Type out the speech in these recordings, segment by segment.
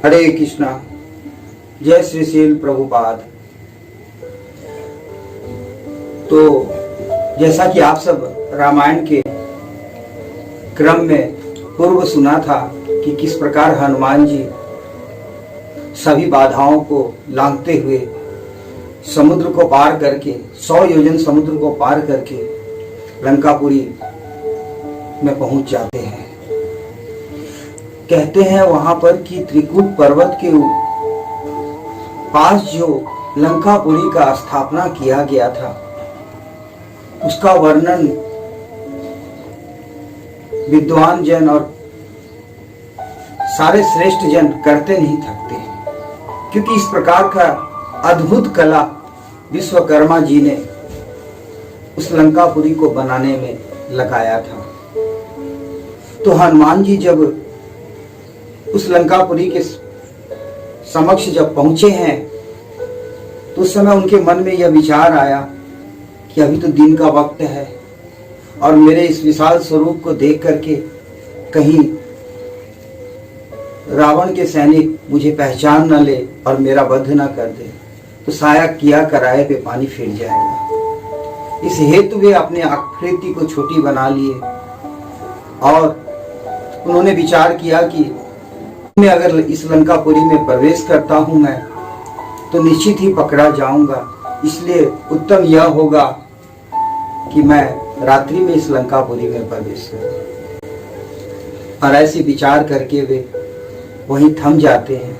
हरे कृष्णा। जय श्री श्रील प्रभुपाद। तो जैसा कि आप सब रामायण के क्रम में पूर्व सुना था कि किस प्रकार हनुमान जी सभी बाधाओं को लांघते हुए समुद्र को पार करके 100 योजन समुद्र को पार करके लंकापुरी में पहुंच जाते हैं। कहते हैं वहां पर कि त्रिकूट पर्वत के पास जो लंकापुरी का स्थापना किया गया था उसका वर्णन विद्वान जन और सारे श्रेष्ठ जन करते नहीं थकते हैं, क्योंकि इस प्रकार का अद्भुत कला विश्वकर्मा जी ने उस लंकापुरी को बनाने में लगाया था। तो हनुमान जी जब उस लंकापुरी के समक्ष जब पहुंचे हैं तो उस समय उनके मन में यह विचार आया कि अभी तो दिन का वक्त है और मेरे इस विशाल स्वरूप को देख करके कहीं रावण के सैनिक मुझे पहचान न ले और मेरा वध न कर दे तो साया किया कराए पे पानी फिर जाएगा। इस हेतु वे अपने आकृति को छोटी बना लिए और उन्होंने विचार किया कि मैं अगर इस लंकापुरी में प्रवेश करता हूं मैं तो निश्चित ही पकड़ा जाऊंगा, इसलिए उत्तम यह होगा कि मैं रात्रि में इस लंकापुरी में प्रवेश करूं। और ऐसे विचार करके वे वहीं थम जाते हैं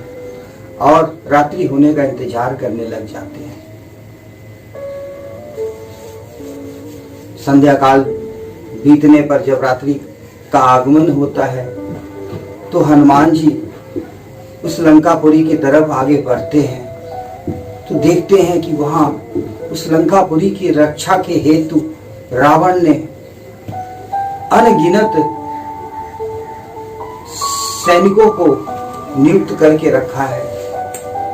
और रात्रि होने का इंतजार करने लग जाते हैं। संध्या काल बीतने पर जब रात्रि का आगमन होता है तो हनुमान जी उस लंकापुरी की तरफ आगे बढ़ते हैं तो देखते हैं कि वहां उस लंकापुरी की रक्षा के हेतु रावण ने अनगिनत सैनिकों को नियुक्त करके रखा है।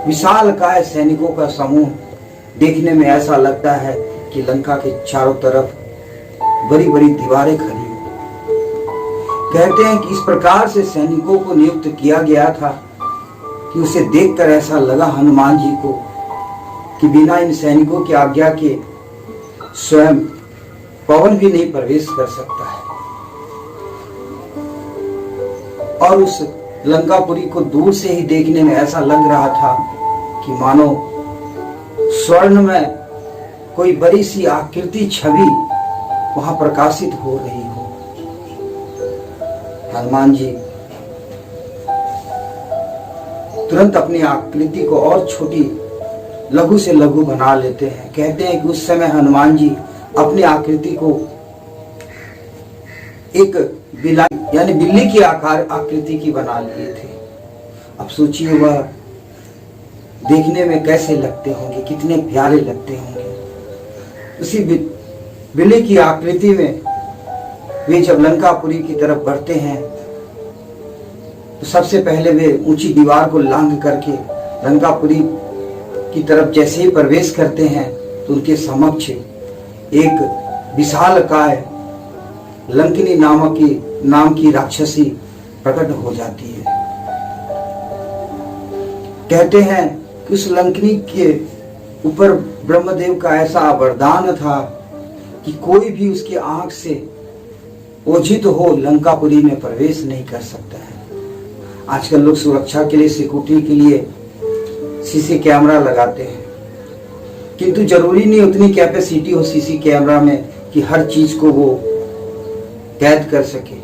विशालकाय सैनिकों का समूह देखने में ऐसा लगता है कि लंका के चारों तरफ बड़ी बड़ी दीवारें खड़ी हो। कहते हैं कि इस प्रकार से सैनिकों को नियुक्त किया गया था कि उसे देखकर ऐसा लगा हनुमान जी को कि बिना इन सैनिकों की आज्ञा के स्वयं पवन भी नहीं प्रवेश कर सकता है। और उस लंकापुरी को दूर से ही देखने में ऐसा लग रहा था कि मानो स्वर्ण में कोई बड़ी सी आकृति छवि वहां प्रकाशित हो रही हो। हनुमान जी तुरंत अपनी आकृति को और छोटी लघु से लघु बना लेते हैं। कहते हैं कि उस समय हनुमान जी अपनी आकृति को एक बिलाई यानी बिल्ली की आकार आकृति की बना लिए थे। अब सोचिए वह देखने में कैसे लगते होंगे, कितने प्यारे लगते होंगे। उसी बिल्ली की आकृति में वे जब लंकापुरी की तरफ बढ़ते हैं तो सबसे पहले वे ऊंची दीवार को लांघ करके लंकापुरी की तरफ जैसे ही प्रवेश करते हैं तो उनके समक्ष एक विशालकाय लंकिनी नाम की राक्षसी प्रकट हो जाती है। कहते हैं कि उस लंकिनी के ऊपर ब्रह्मदेव का ऐसा वरदान था कि कोई भी उसकी आंख से ओझित हो लंकापुरी में प्रवेश नहीं कर सकता है। आजकल लोग सुरक्षा के लिए सिक्योरिटी के लिए सीसी कैमरा लगाते हैं, किंतु जरूरी नहीं उतनी कैपेसिटी हो सीसी कैमरा में कि हर चीज को वो कैद कर सके।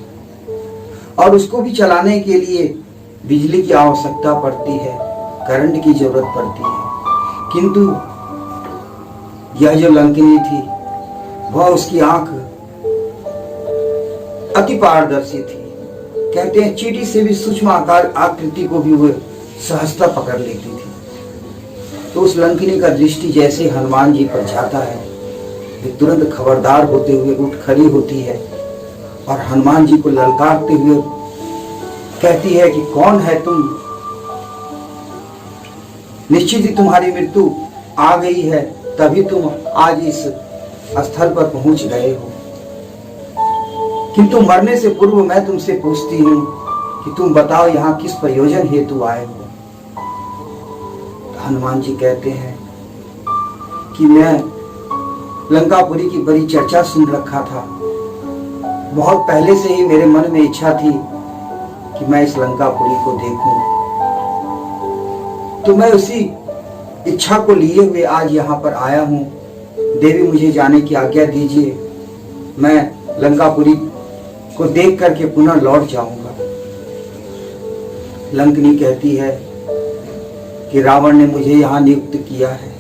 और उसको भी चलाने के लिए बिजली की आवश्यकता पड़ती है, करंट की जरूरत पड़ती है। किंतु यह जो लंकिनी थी वह उसकी आंख अति पारदर्शी थी। कहते हैं चींटी से भी सूक्ष्म आकार आकृति को भी वह सहजता पकड़ लेती थी। तो उस लंकिनी का दृष्टि जैसे हनुमान जी पर जाता है वे तुरंत खबरदार होते हुए उठ खड़ी होती है और हनुमान जी को ललकारते हुए कहती है कि कौन है तुम, निश्चित ही तुम्हारी मृत्यु आ गई है, तभी तुम आज इस स्थल पर पहुंच गए हो। किंतु मरने से पूर्व मैं तुमसे पूछती हूं कि तुम बताओ यहाँ किस प्रयोजन हेतु आए हो। हनुमान जी कहते हैं कि मैं लंकापुरी की बड़ी चर्चा सुन रखा था, बहुत पहले से ही मेरे मन में इच्छा थी कि मैं इस लंकापुरी को देखूं। तो मैं उसी इच्छा को लिए हुए आज यहाँ पर आया हूँ। देवी मुझे जाने की आज्ञा दीजिए, मैं लंकापुरी को देख करके पुनः लौट जाऊंगा। लंकनी कहती है कि रावण ने मुझे यहाँ नियुक्त किया है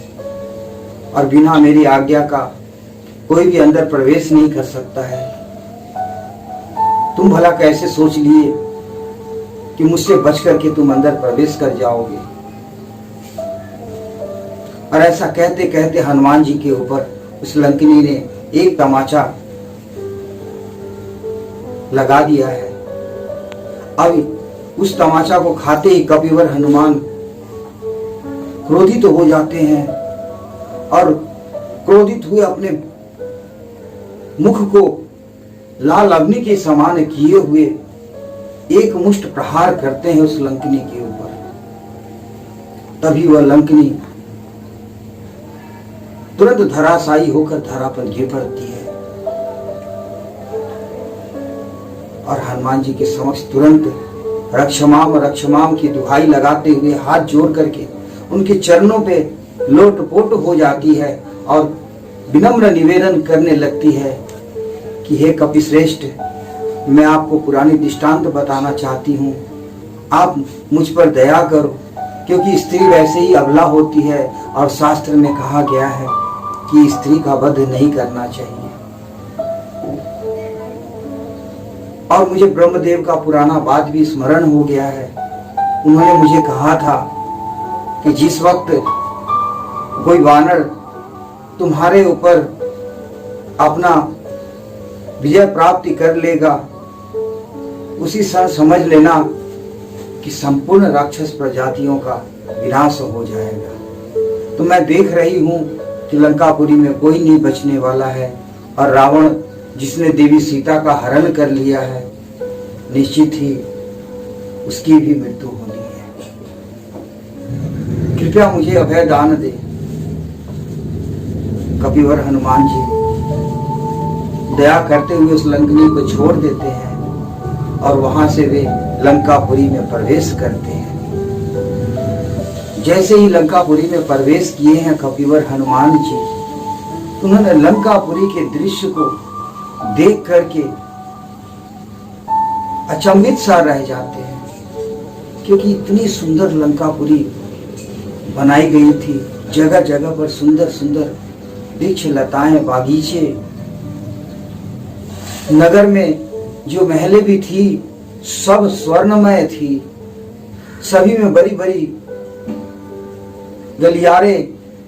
और बिना मेरी आज्ञा का कोई भी अंदर प्रवेश नहीं कर सकता है। तुम भला कैसे सोच लिए कि मुझसे बच करके तुम अंदर प्रवेश कर जाओगे। और ऐसा कहते कहते हनुमान जी के ऊपर उस लंकिनी ने एक तमाचा लगा दिया है। अब उस तमाचा को खाते ही कपिवर हनुमान क्रोधित हो जाते हैं और क्रोधित हुए अपने मुख को लाल अग्नि के समान किए हुए एक मुष्ट प्रहार करते हैं उस लंकिनी के ऊपर। तभी वह लंकिनी तुरंत धराशायी होकर धरा पर गिर पड़ती है और हनुमान जी के समक्ष तुरंत रक्षमाम रक्षमाम की दुहाई लगाते हुए हाथ जोड़ करके उनके चरणों पे लोटपोट हो जाती है और विनम्र निवेदन करने लगती है कि हे कपिश्रेष्ठ, मैं आपको पुरानी दृष्टांत बताना चाहती हूँ, आप मुझ पर दया करो, क्योंकि स्त्री वैसे ही अबला होती है और शास्त्र में कहा गया है कि स्त्री का वध नहीं करना चाहिए। और मुझे ब्रह्मदेव का पुराना बात भी स्मरण हो गया है। उन्होंने मुझे कहा था कि जिस वक्त कोई वानर तुम्हारे ऊपर अपना विजय प्राप्ति कर लेगा, उसी क्षण समझ लेना कि संपूर्ण राक्षस प्रजातियों का विनाश हो जाएगा। तो मैं देख रही हूं कि लंकापुरी में कोई नहीं बचने वाला है और रावण जिसने देवी सीता का हरण कर लिया है, निश्चित ही उसकी भी मृत्यु होनी है। कृपया मुझे अभय दान दे। कपिवर हनुमान जी दया करते हुए उस लंकिनी को छोड़ देते हैं और वहां से वे लंकापुरी में प्रवेश करते हैं। जैसे ही लंकापुरी में प्रवेश किए हैं कपिवर हनुमान जी, उन्होंने लंकापुरी के दृश्य को देख करके अचंभित सा रह जाते हैं, क्योंकि इतनी सुंदर लंकापुरी बनाई गई थी। जगह जगह पर सुंदर सुंदर वृक्ष लताएं, बागीचे, नगर में जो महलें भी थी सब स्वर्णमय थी। सभी में बड़ी बड़ी गलियारे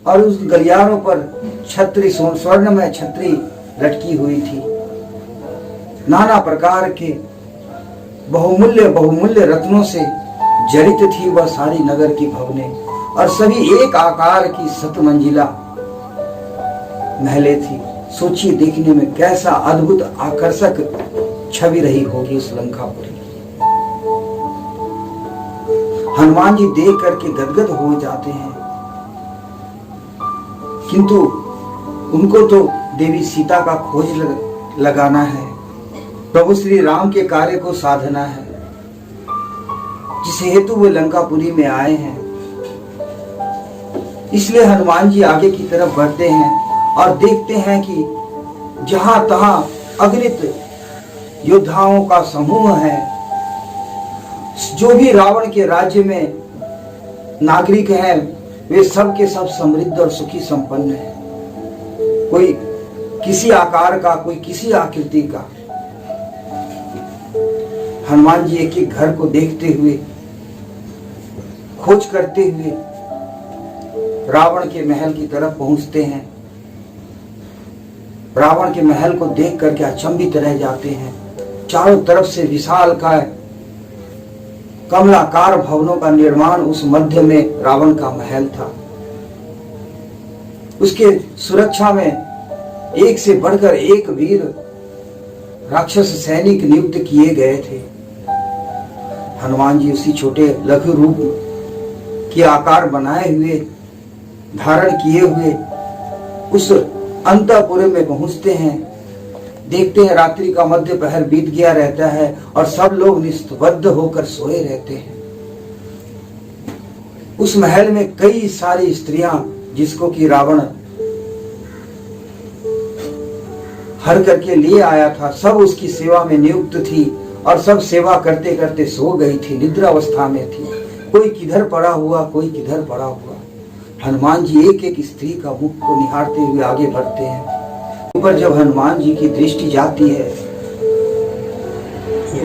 और उस गलियारों पर छतरी, स्वर्णमय छतरी लटकी हुई थी। नाना प्रकार के बहुमूल्य बहुमूल्य रत्नों से जड़ित थी वह सारी नगर की भवनें और सभी एक आकार की 7 मंजिला महलें थी। सोचिए देखने में कैसा अद्भुत आकर्षक छवि रही होगी उस लंकापुरी। हनुमान जी देख करके गदगद हो जाते हैं, किंतु उनको तो देवी सीता का खोज लगाना है, प्रभु श्री राम के कार्य को साधना है, जिस हेतु वे लंकापुरी में आए हैं। इसलिए हनुमान जी आगे की तरफ बढ़ते हैं और देखते हैं कि जहां तहां अगणित योद्धाओं का समूह है। जो भी रावण के राज्य में नागरिक हैं वे सब के सब समृद्ध और सुखी संपन्न हैं। कोई किसी आकार का, कोई किसी आकृति का। हनुमान जी एक एक घर को देखते हुए, खोज करते हुए रावण के महल की तरफ पहुंचते हैं। रावण के महल को देख करके अचंभित रह जाते हैं। चारों तरफ से विशालकाय कमलाकार भवनों का निर्माण उस मध्य में रावण का महल था। उसके सुरक्षा में एक से बढ़कर एक वीर राक्षस सैनिक नियुक्त किए गए थे। हनुमान जी उसी छोटे लघु रूप कि आकार बनाए हुए, धारण किए हुए उस अंतःपुर में पहुंचते हैं। देखते हैं रात्रि का मध्य पहर बीत गया रहता है और सब लोग निस्तब्ध होकर सोए रहते हैं। उस महल में कई सारी स्त्रियां जिसको कि रावण हर करके लिए आया था, सब उसकी सेवा में नियुक्त थी और सब सेवा करते करते सो गई थी, निद्रा अवस्था में थी। कोई किधर पड़ा हुआ, कोई किधर पड़ा हुआ। हनुमान जी एक एक स्त्री का मुख को निहारते हुए आगे बढ़ते हैं। ऊपर जब हनुमान जी की दृष्टि जाती है,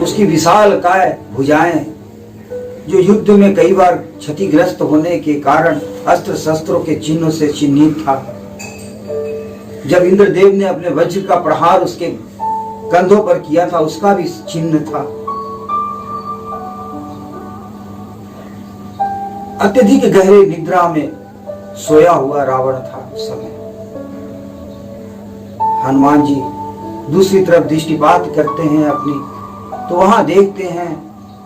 उसकी विशाल काय भुजाएं, जो युद्ध में कई बार क्षतिग्रस्त होने के कारण अस्त्र शस्त्रों के चिन्हों से चिन्हित था, जब इंद्रदेव ने अपने वज्र का प्रहार उसके कंधों पर किया था, उसका भी चिन्ह था। अत्यधिक गहरे निद्रा में सोया हुआ रावण था उस समय। हनुमान जी दूसरी तरफ दृष्टिपात करते हैं अपनी, तो वहां देखते हैं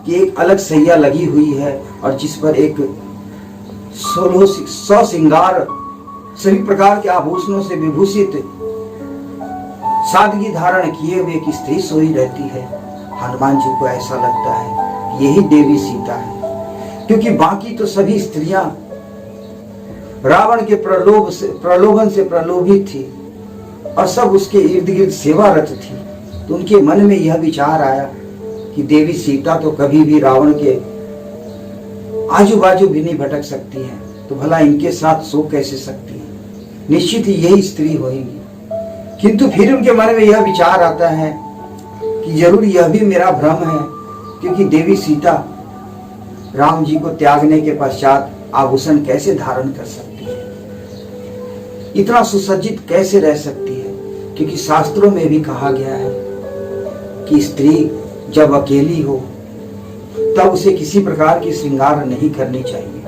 कि एक अलग सैया लगी हुई है और जिस पर एक 1600 श्रृंगार सभी प्रकार के आभूषणों से विभूषित सादगी धारण किए हुए एक स्त्री सोई रहती है। हनुमान जी को ऐसा लगता है यही देवी सीता है, क्योंकि बाकी तो सभी स्त्रियां रावण के प्रलोभन से प्रलोभित थी और सब उसके इर्द गिर्द सेवारत थी। तो उनके मन में यह विचार आया कि देवी सीता तो कभी भी रावण के आजू बाजू भी नहीं भटक सकती हैं, तो भला इनके साथ सो कैसे सकती हैं, निश्चित ही यही स्त्री होगी। किंतु फिर उनके मन में यह विचार आता है कि जरूर यह भी मेरा भ्रम है, क्योंकि देवी सीता राम जी को त्यागने के पश्चात आभूषण कैसे धारण कर सकती है, इतना सुसज्जित कैसे रह सकती है, क्योंकि शास्त्रों में भी कहा गया है कि स्त्री जब अकेली हो तब उसे किसी प्रकार की श्रृंगार नहीं करनी चाहिए,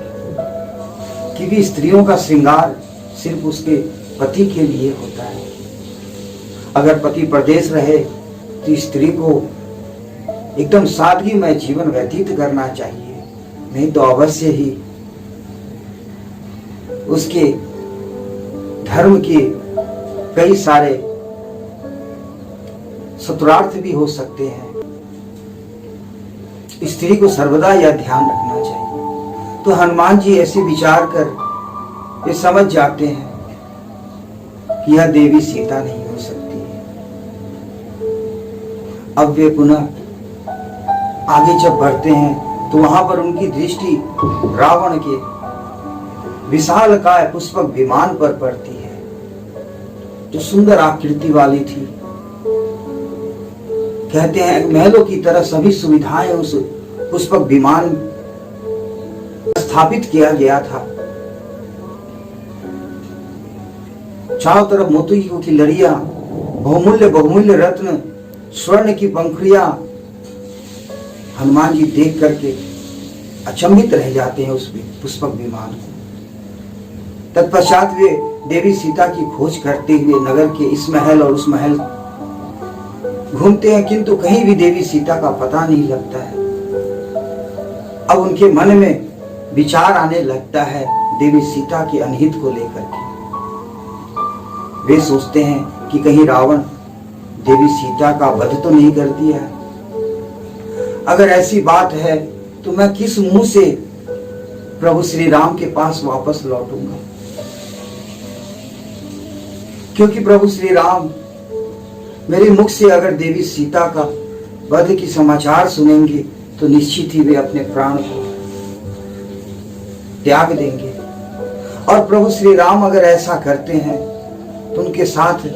क्योंकि स्त्रियों का श्रृंगार सिर्फ उसके पति के लिए होता है। अगर पति परदेश रहे तो स्त्री को एकदम सादगीमय जीवन व्यतीत करना चाहिए, नहीं तो अवश्य ही उसके धर्म के कई सारे शत्रुरार्थ भी हो सकते हैं। स्त्री को सर्वदा यह ध्यान रखना चाहिए। तो हनुमान जी ऐसे विचार कर ये समझ जाते हैं कि यह देवी सीता नहीं हो सकती है। अब वे पुनः आगे जब बढ़ते हैं तो वहां पर उनकी दृष्टि रावण के विशालकाय पुष्पक विमान पर पड़ती है, जो सुंदर आकृति वाली थी। कहते हैं महलों की तरह सभी सुविधाएं उस पुष्पक विमान स्थापित किया गया था। चारों तरफ मोतियों की लड़ियां, बहुमूल्य रत्न, स्वर्ण की पंखुड़ियां। हनुमान जी देख करके अचंभित रह जाते हैं उस पुष्पक विमान को। तत्पश्चात वे देवी सीता की खोज करते हुए नगर के इस महल और उस महल घूमते हैं, किंतु कहीं भी देवी सीता का पता नहीं लगता है। अब उनके मन में विचार आने लगता है देवी सीता के अनहित को लेकर के। वे सोचते हैं कि कहीं रावण देवी सीता का वध तो नहीं कर दिया है। अगर ऐसी बात है तो मैं किस मुंह से प्रभु श्री राम के पास वापस लौटूंगा, क्योंकि प्रभु श्री राम मेरे मुख से अगर देवी सीता का वध की समाचार सुनेंगे तो निश्चित ही वे अपने प्राण को त्याग देंगे। और प्रभु श्री राम अगर ऐसा करते हैं तो उनके साथ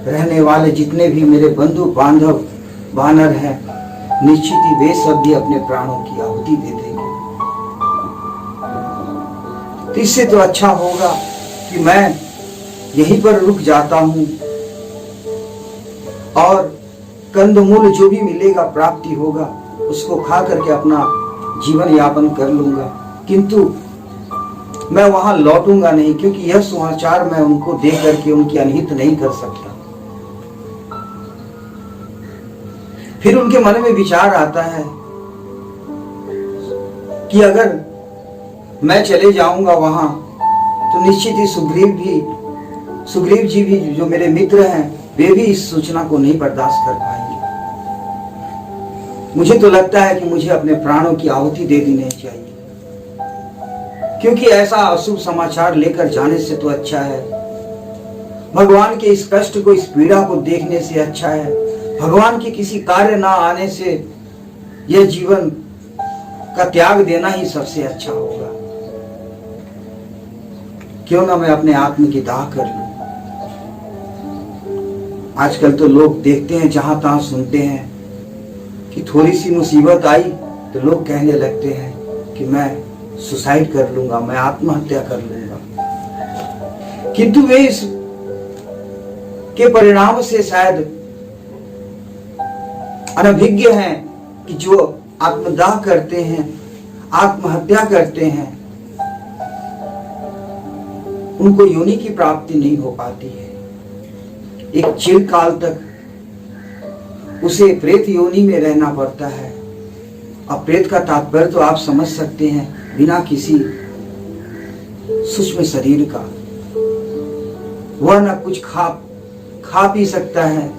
रहने वाले जितने भी मेरे बंधु बांधव वानर हैं, निश्चित ही वे सब भी अपने प्राणों की आहुति दे देंगे। तो इससे तो अच्छा होगा कि मैं यहीं पर रुक जाता हूं और कंदमूल जो भी मिलेगा, प्राप्ति होगा, उसको खा करके अपना जीवन यापन कर लूंगा। किंतु मैं वहां लौटूंगा नहीं, क्योंकि यह समाचार मैं उनको दे करके उनकी अनहित नहीं कर सकता। फिर उनके मन में विचार आता है कि अगर मैं चले जाऊंगा वहां, तो निश्चित ही सुग्रीव जी भी जो मेरे मित्र हैं, वे भी इस सूचना को नहीं बर्दाश्त कर पाएंगे। मुझे तो लगता है कि मुझे अपने प्राणों की आहुति दे देनी चाहिए, क्योंकि ऐसा अशुभ समाचार लेकर जाने से तो अच्छा है, भगवान के इस कष्ट को, इस पीड़ा को देखने से अच्छा है, भगवान के किसी कार्य ना आने से यह जीवन का त्याग देना ही सबसे अच्छा होगा। क्यों ना मैं अपने आत्म की दाह कर लूं। आजकल तो लोग देखते हैं, जहां तहां सुनते हैं कि थोड़ी सी मुसीबत आई तो लोग कहने लगते हैं कि मैं सुसाइड कर लूंगा, मैं आत्महत्या कर लूंगा। किंतु वे इस के परिणाम से शायद अनभिज्ञ हैं कि जो आत्मदाह करते हैं, आत्महत्या करते हैं, उनको योनि की प्राप्ति नहीं हो पाती है। एक चिरकाल तक उसे प्रेत योनि में रहना पड़ता है। अब प्रेत का तात्पर्य तो आप समझ सकते हैं, बिना किसी सूक्ष्म शरीर का। वह न कुछ खा पी सकता है,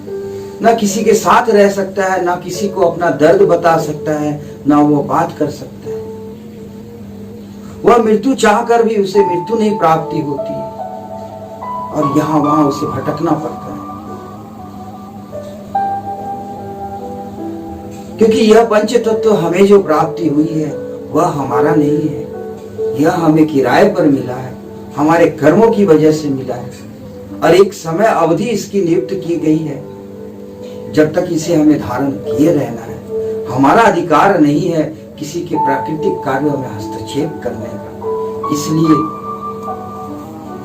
न किसी के साथ रह सकता है, न किसी को अपना दर्द बता सकता है, न वो बात कर सकता है। वह मृत्यु चाहकर भी उसे मृत्यु नहीं प्राप्ति होती है और यहां वहां उसे भटकना पड़ता है, क्योंकि यह पंच तत्व हमें जो प्राप्ति हुई है वह हमारा नहीं है। यह हमें किराए पर मिला है, हमारे कर्मों की वजह से मिला है और एक समय अवधि इसकी नियुक्त की गई है जब तक इसे हमें धारण किए रहना है। हमारा अधिकार नहीं है किसी के प्राकृतिक कार्यों में हस्तक्षेप करने का। इसलिए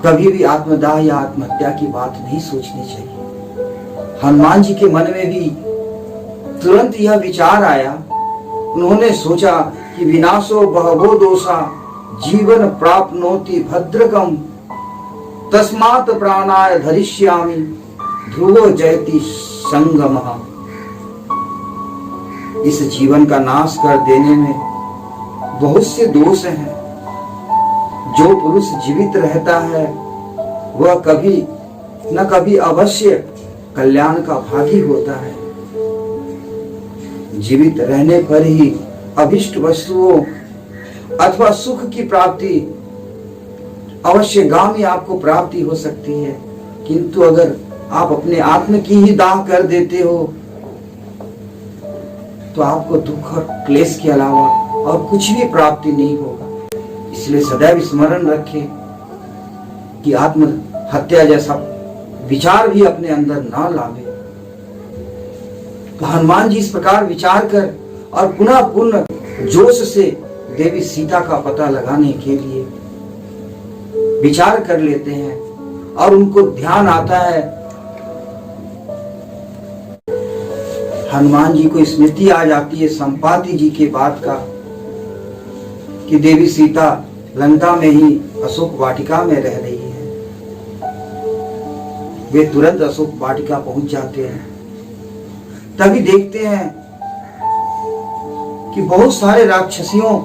कभी भी आत्मदाह या आत्महत्या की बात नहीं सोचनी चाहिए। हनुमान जी के मन में भी तुरंत यह विचार आया। उन्होंने सोचा कि विनाशो बहवो दोषा जीवन प्राप्नोति भद्रकम तस्मात् प्राणाय धरिष्यामि ध्रुवो जयति संगमः। इस जीवन का नाश कर देने में बहुत से दोष हैं। जो पुरुष जीवित रहता है वह कभी न कभी अवश्य कल्याण का भागी होता है। जीवित रहने पर ही अभिष्ट वस्तुओं अथवा सुख की प्राप्ति अवश्यगामी आपको प्राप्ति हो सकती है, किंतु अगर आप अपने आत्म की ही दाह कर देते हो तो आपको दुख और क्लेश के अलावा और कुछ भी प्राप्ति नहीं होगा। इसलिए सदैव स्मरण रखें कि आत्महत्या जैसा विचार भी अपने अंदर ना लावे। तो हनुमान जी इस प्रकार विचार कर और पुनः पूर्ण जोश से देवी सीता का पता लगाने के लिए विचार कर लेते हैं और उनको ध्यान आता है। हनुमान जी को स्मृति आ जाती है संपाति जी के बात का कि देवी सीता लंका में ही अशोक वाटिका में रह रही है। वे तुरंत अशोक वाटिका पहुंच जाते हैं। तभी देखते हैं कि बहुत सारे राक्षसियों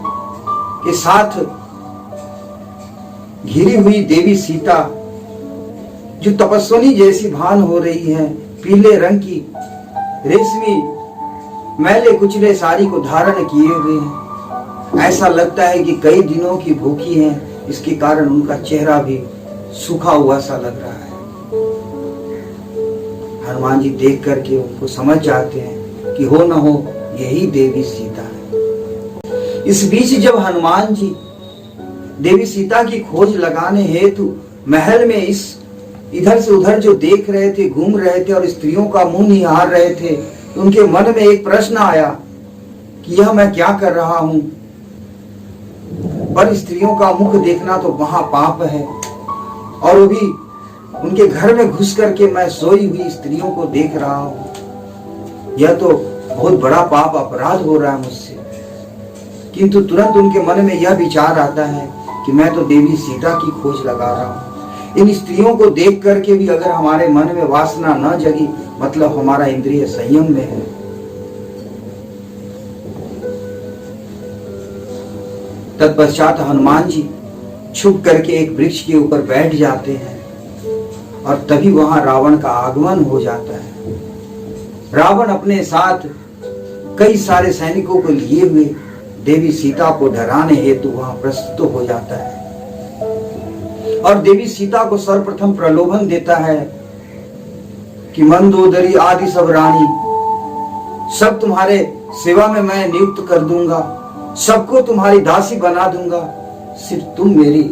के साथ घिरी हुई देवी सीता, जो तपस्विनी जैसी भान हो रही है, पीले रंग की रेशमी मैले कुचले साड़ी को धारण किए हुए हैं। ऐसा लगता है कि कई दिनों की भूखी हैं, इसके कारण उनका चेहरा भी सूखा हुआ सा लग रहा है। हनुमान जी देख करके उनको समझ जाते हैं कि हो न हो यही देवी सीता है। इस बीच जब हनुमान जी देवी सीता की खोज लगाने हेतु महल में इधर से उधर जो देख रहे थे, घूम रहे थे और स्त्रियों का मुंह निहार रहे थे, तो उनके मन में एक प्रश्न आया कि यह मैं क्या कर रहा हूं। पर स्त्रियों का मुख देखना तो महापाप है और वो भी उनके घर में घुस करके मैं सोई हुई स्त्रियों को देख रहा हूं। यह तो बहुत बड़ा पाप अपराध हो रहा है मुझसे। किंतु तुरंत उनके मन में यह विचार आता है कि मैं तो देवी सीता की खोज लगा रहा हूं। इन स्त्रियों को देख करके भी अगर हमारे मन में वासना न जगी, मतलब हमारा इंद्रिय संयम में है। तत्पश्चात हनुमान जी छुप करके एक वृक्ष के ऊपर बैठ जाते हैं और तभी वहां रावण का आगमन हो जाता है। रावण अपने साथ कई सारे सैनिकों को लिए हुए देवी सीता को डराने हेतु वहां प्रस्तुत हो जाता है और देवी सीता को सर्वप्रथम प्रलोभन देता है कि मंदोदरी आदि सब रानी, सब तुम्हारे सेवा में मैं नियुक्त कर दूंगा, सबको तुम्हारी दासी बना दूंगा, सिर्फ तुम मेरी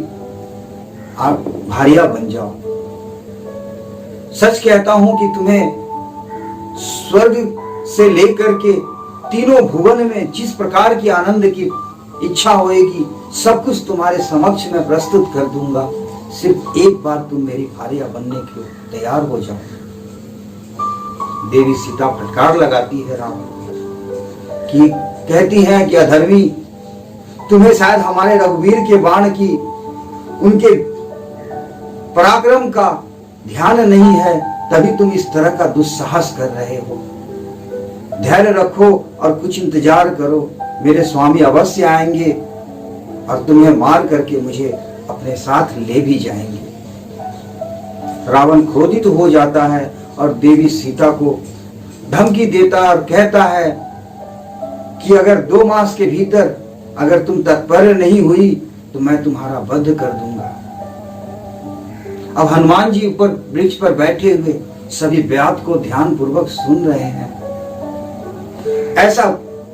भारिया बन जाओ। सच कहता हूं कि तुम्हें स्वर्ग से लेकर के तीनों भुवन में जिस प्रकार की आनंद की इच्छा होएगी सब कुछ तुम्हारे समक्ष में प्रस्तुत कर दूंगा, सिर्फ एक बार तुम मेरी भारिया बनने के तैयार हो जाओ। देवी सीता फटकार लगाती है रावण कि कहती हैं कि अधर्मी, तुम्हें शायद हमारे रघुवीर के बाण की, उनके पराक्रम का ध्यान नहीं है, तभी तुम इस तरह का दुस्साहस कर रहे हो। धैर्य रखो और कुछ इंतजार करो, मेरे स्वामी अवश्य आएंगे और तुम्हें मार करके मुझे अपने साथ ले भी जाएंगे। रावण क्रोधित हो जाता है और देवी सीता को धमकी देता और कहता है कि अगर 2 मास के भीतर अगर तुम तत्पर नहीं हुई तो मैं तुम्हारा वध कर दूंगा। अब हनुमान जी ऊपर वृक्ष पर बैठे हुए सभी बात को ध्यान पूर्वक सुन रहे हैं। ऐसा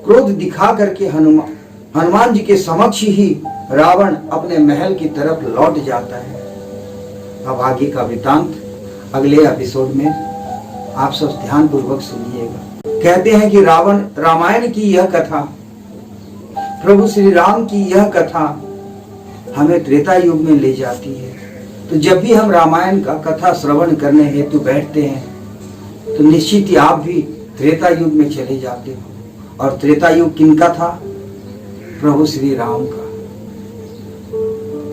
क्रोध दिखा करके हनुमान जी के समक्ष ही रावण अपने महल की तरफ लौट जाता है। अब आगे का वृतांत अगले एपिसोड में आप सब ध्यान पूर्वक सुनिएगा। कहते हैं कि रामायण की यह कथा, प्रभु श्री राम की यह कथा हमें त्रेता युग में ले जाती है। तो जब भी हम रामायण का कथा श्रवण करने हेतु बैठते हैं तो निश्चित ही आप भी त्रेता युग में चले जाते हो। और त्रेता युग किनका था? प्रभु श्री राम का।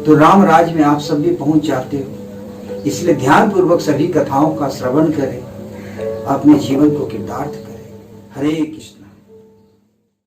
तो राम राज में आप सब भी पहुंच जाते हो। इसलिए ध्यान पूर्वक सभी कथाओं का श्रवण करें, अपने जीवन को कृतार्थ करें। हरे कृष्ण।